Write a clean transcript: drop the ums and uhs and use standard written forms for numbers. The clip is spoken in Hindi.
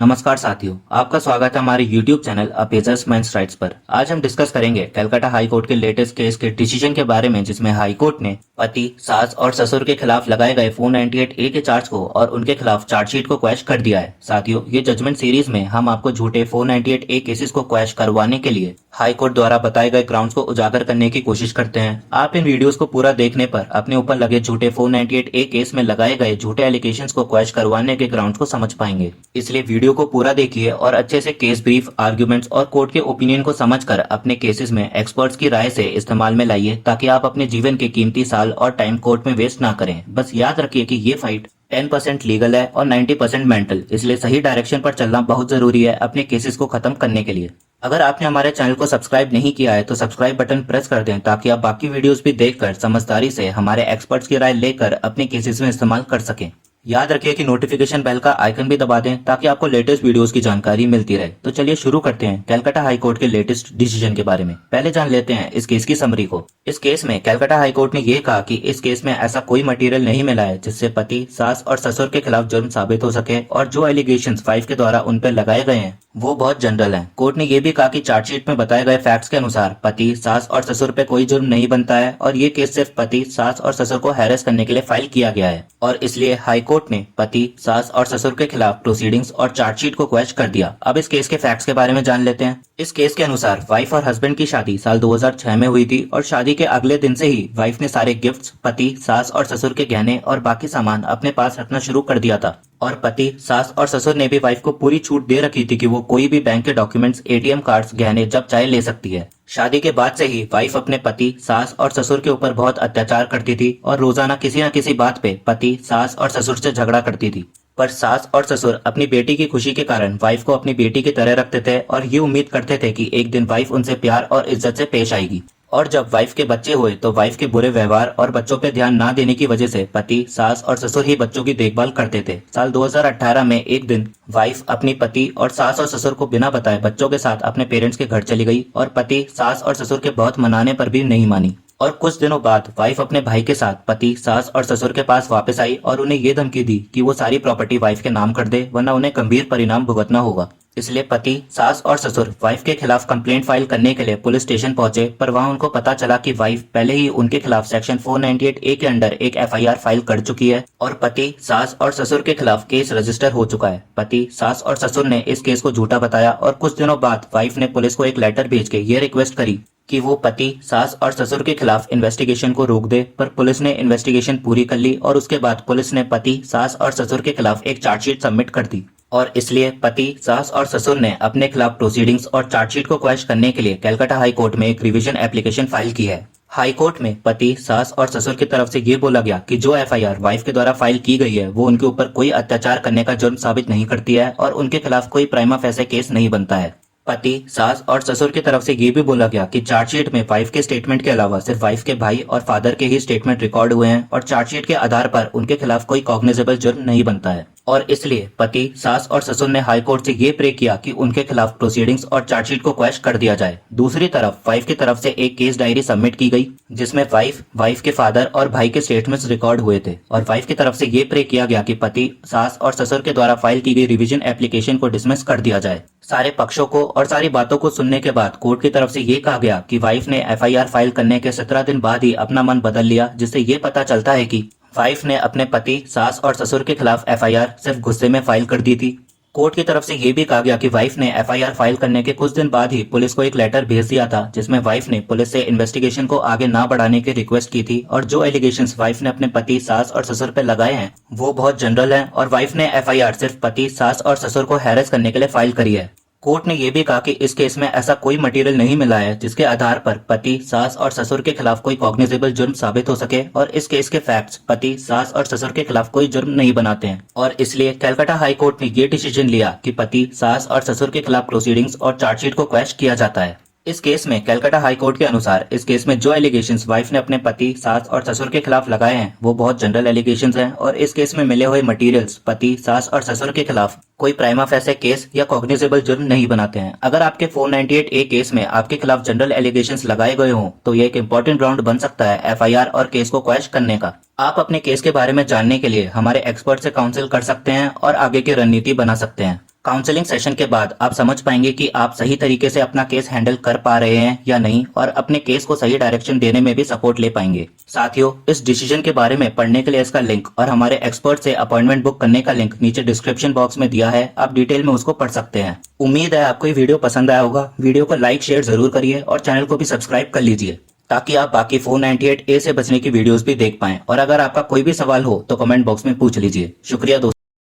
नमस्कार साथियों, आपका स्वागत है हमारे YouTube चैनल अपेजर्स माइंड्स राइट्स पर। आज हम डिस्कस करेंगे कलकत्ता हाई कोर्ट के लेटेस्ट केस के डिसीजन के बारे में, जिसमें हाई कोर्ट ने पति, सास और ससुर के खिलाफ लगाए गए 498A के चार्ज को और उनके खिलाफ चार्जशीट को क्वैश कर दिया है। साथियों, ये जजमेंट सीरीज में हम आपको झूठे 498A केसेस को क्वैश करवाने के लिए हाई कोर्ट द्वारा बताए गए ग्राउंड्स को उजागर करने की कोशिश करते हैं। आप इन वीडियोस को पूरा देखने पर अपने ऊपर लगे झूठे 498A केस में लगाए गए झूठे एलिगेशंस को क्वैश करवाने के ग्राउंड्स को समझ पाएंगे। इसलिए वीडियो को पूरा देखिए और अच्छे से केस ब्रीफ, आर्ग्यूमेंट्स और कोर्ट के ओपिनियन को समझकर अपने केसेस में एक्सपर्ट्स की राय से इस्तेमाल में लाइए, ताकि आप अपने जीवन के कीमती साल और टाइम कोर्ट में वेस्ट ना करें। बस याद रखिए कि ये फाइट 10% लीगल है और 90% मेंटल, इसलिए सही डायरेक्शन पर चलना बहुत जरूरी है अपने केसेस को खत्म करने के लिए। अगर आपने हमारे चैनल को सब्सक्राइब नहीं किया है तो सब्सक्राइब बटन प्रेस कर दें, ताकि आप बाकी वीडियोस भी देखकर समझदारी से हमारे एक्सपर्ट्स की राय लेकर अपने केसेस में इस्तेमाल कर सकें। याद रखिए कि नोटिफिकेशन बेल का आइकन भी दबा दें, ताकि आपको लेटेस्ट वीडियोस की जानकारी मिलती रहे। तो चलिए शुरू करते हैं कलकत्ता हाई कोर्ट के लेटेस्ट डिसीजन के बारे में। पहले जान लेते हैं इस केस की समरी को। इस केस में कलकत्ता हाई कोर्ट ने यह कहा कि इस केस में ऐसा कोई मटेरियल नहीं मिला है जिससे पति, सास और ससुर के खिलाफ जुर्म साबित हो सके, और जो एलिगेशंस वाइफ के द्वारा उन पर लगाए गए हैं वो बहुत जनरल हैं। कोर्ट ने यह भी कहा कि चार्जशीट में बताए गए फैक्ट्स के अनुसार पति, सास और ससुर पे कोई जुर्म नहीं बनता है, और ये केस सिर्फ पति, सास और ससुर को हैरेस करने के लिए फाइल किया गया है, और इसलिए हाई कोर्ट ने पति, सास और ससुर के खिलाफ प्रोसीडिंग्स और चार्जशीट को क्वैश कर दिया। अब इस केस के फैक्ट्स के बारे में जान लेते हैं। इस केस के अनुसार वाइफ और हस्बैंड की शादी साल 2006 में हुई थी, और शादी के अगले दिन से ही वाइफ ने सारे गिफ्ट्स, पति, सास और ससुर के गहने और बाकी सामान अपने पास रखना शुरू कर दिया था। और पति, सास और ससुर ने भी वाइफ को पूरी छूट दे रखी थी कि वो कोई भी बैंक के डॉक्यूमेंट्स, ATM कार्ड्स, गहने जब चाहे ले सकती है। शादी के बाद से ही वाइफ अपने पति, सास और ससुर के ऊपर बहुत अत्याचार करती थी, और रोजाना किसी न किसी बात पे पति, सास और ससुर से झगड़ा करती थी। पर सास और ससुर अपनी बेटी की खुशी के कारण वाइफ को अपनी बेटी की तरह रखते थे, और ये उम्मीद करते थे कि एक दिन वाइफ उनसे प्यार और इज्जत से पेश आएगी। और जब वाइफ के बच्चे हुए तो वाइफ के बुरे व्यवहार और बच्चों पे ध्यान ना देने की वजह से पति, सास और ससुर ही बच्चों की देखभाल करते थे। साल 2018 में एक दिन वाइफ अपनी पति और सास और ससुर को बिना बताए बच्चों के साथ अपने पेरेंट्स के घर चली गई, और पति, सास और ससुर के बहुत मनाने पर भी नहीं मानी। और कुछ दिनों बाद वाइफ अपने भाई के साथ पति, सास और ससुर के पास वापस आई और उन्हें ये धमकी दी कि वो सारी प्रॉपर्टी वाइफ के नाम कर दे, वरना उन्हें गंभीर परिणाम भुगतना होगा। इसलिए पति, सास और ससुर वाइफ के खिलाफ कंप्लेंट फाइल करने के लिए पुलिस स्टेशन पहुंचे, पर वहां उनको पता चला कि वाइफ पहले ही उनके खिलाफ सेक्शन 498A के अंडर एक FIR फाइल कर चुकी है, और पति, सास और ससुर के खिलाफ केस रजिस्टर हो चुका है। पति, सास और ससुर ने इस केस को झूठा बताया, और कुछ दिनों बाद वाइफ ने पुलिस को एक लेटर भेज के ये रिक्वेस्ट करी कि वो पति, सास और ससुर के खिलाफ इन्वेस्टिगेशन को रोक दे। पर पुलिस ने इन्वेस्टिगेशन पूरी कर ली, और उसके बाद पुलिस ने पति, सास और ससुर के खिलाफ एक चार्जशीट सबमिट कर दी, और इसलिए पति, सास और ससुर ने अपने खिलाफ प्रोसीडिंग्स और चार्जशीट को क्वैश करने के लिए कलकत्ता हाई कोर्ट में एक रिवीजन एप्लीकेशन फाइल की है। हाई कोर्ट में पति, सास और ससुर की तरफ से ये बोला गया कि जो FIR वाइफ के द्वारा फाइल की गई है वो उनके ऊपर कोई अत्याचार करने का जुर्म साबित नहीं करती है, और उनके खिलाफ कोई प्राइमा फेसी केस नहीं बनता है। पति, सास और ससुर की तरफ से ये भी बोला गया कि चार्जशीट में वाइफ के स्टेटमेंट के अलावा सिर्फ वाइफ के भाई और फादर के ही स्टेटमेंट रिकॉर्ड हुए हैं, और चार्जशीट के आधार पर उनके खिलाफ कोई कॉग्निजेबल जुर्म नहीं बनता है। और इसलिए पति, सास और ससुर ने हाई कोर्ट से ये प्रे किया कि उनके खिलाफ प्रोसीडिंग्स और चार्जशीट को क्वैश कर दिया जाए। दूसरी तरफ वाइफ की तरफ से एक केस डायरी सबमिट की गई, जिसमें वाइफ के फादर और भाई के स्टेटमेंट्स रिकॉर्ड हुए थे, और वाइफ की तरफ से ये प्रे किया गया कि पति, सास और ससुर के द्वारा फाइल की गई रिवीजन एप्लीकेशन को डिसमिस कर दिया जाए। सारे पक्षों को और सारी बातों को सुनने के बाद कोर्ट की तरफ से ये कहा गया कि वाइफ ने FIR फाइल करने के 17 दिन बाद ही अपना मन बदल लिया, जिससे ये पता चलता है कि वाइफ ने अपने पति, सास और ससुर के खिलाफ FIR सिर्फ गुस्से में फाइल कर दी थी। कोर्ट की तरफ से ये भी कहा गया कि वाइफ ने FIR फाइल करने के कुछ दिन बाद ही पुलिस को एक लेटर भेज दिया था, जिसमें वाइफ ने पुलिस से इन्वेस्टिगेशन को आगे ना बढ़ाने की रिक्वेस्ट की थी, और जो एलिगेशंस वाइफ ने अपने पति, सास और ससुर पे लगाए हैं वो बहुत जनरल हैं, और वाइफ ने FIR सिर्फ पति, सास और ससुर को हैरेस करने के लिए फाइल करी है। कोर्ट ने यह भी कहा कि इस केस में ऐसा कोई मटेरियल नहीं मिला है जिसके आधार पर पति, सास और ससुर के खिलाफ कोई कॉग्निजेबल जुर्म साबित हो सके, और इस केस के फैक्ट्स पति, सास और ससुर के खिलाफ कोई जुर्म नहीं बनाते हैं, और इसलिए कलकत्ता हाई कोर्ट ने ये डिसीजन लिया कि पति, सास और ससुर के खिलाफ प्रोसीडिंग्स और चार्जशीट को क्वैश किया जाता है। इस केस में कलकत्ता हाई कोर्ट के अनुसार इस केस में जो एलिगेशंस वाइफ ने अपने पति, सास और ससुर के खिलाफ लगाए हैं वो बहुत जनरल एलिगेशंस हैं, और इस केस में मिले हुए मटेरियल्स पति, सास और ससुर के खिलाफ कोई प्राइमा फेसी केस या कॉग्निजेबल जुर्म नहीं बनाते हैं। अगर आपके 498A केस में आपके खिलाफ जनरल एलिगेशंस लगाए गए हों तो ये एक इंपॉर्टेंट ग्राउंड बन सकता है FIR और केस को क्वैश करने का। आप अपने केस के बारे में जानने के लिए हमारे एक्सपर्ट से काउंसिल कर सकते हैं और आगे की रणनीति बना सकते हैं। काउंसलिंग सेशन के बाद आप समझ पाएंगे कि आप सही तरीके से अपना केस हैंडल कर पा रहे हैं या नहीं, और अपने केस को सही डायरेक्शन देने में भी सपोर्ट ले पाएंगे। साथियों, इस डिसीजन के बारे में पढ़ने के लिए इसका लिंक और हमारे एक्सपर्ट से अपॉइंटमेंट बुक करने का लिंक नीचे डिस्क्रिप्शन बॉक्स में दिया है, आप डिटेल में उसको पढ़ सकते हैं। उम्मीद है आपको ये वीडियो पसंद आया होगा। वीडियो को लाइक शेयर जरूर करिए और चैनल को भी सब्सक्राइब कर लीजिए ताकि आप बाकी 498A से बचने की वीडियोस भी देख पाएं। और अगर आपका कोई भी सवाल हो तो कमेंट बॉक्स में पूछ लीजिए। शुक्रिया दोस्तों।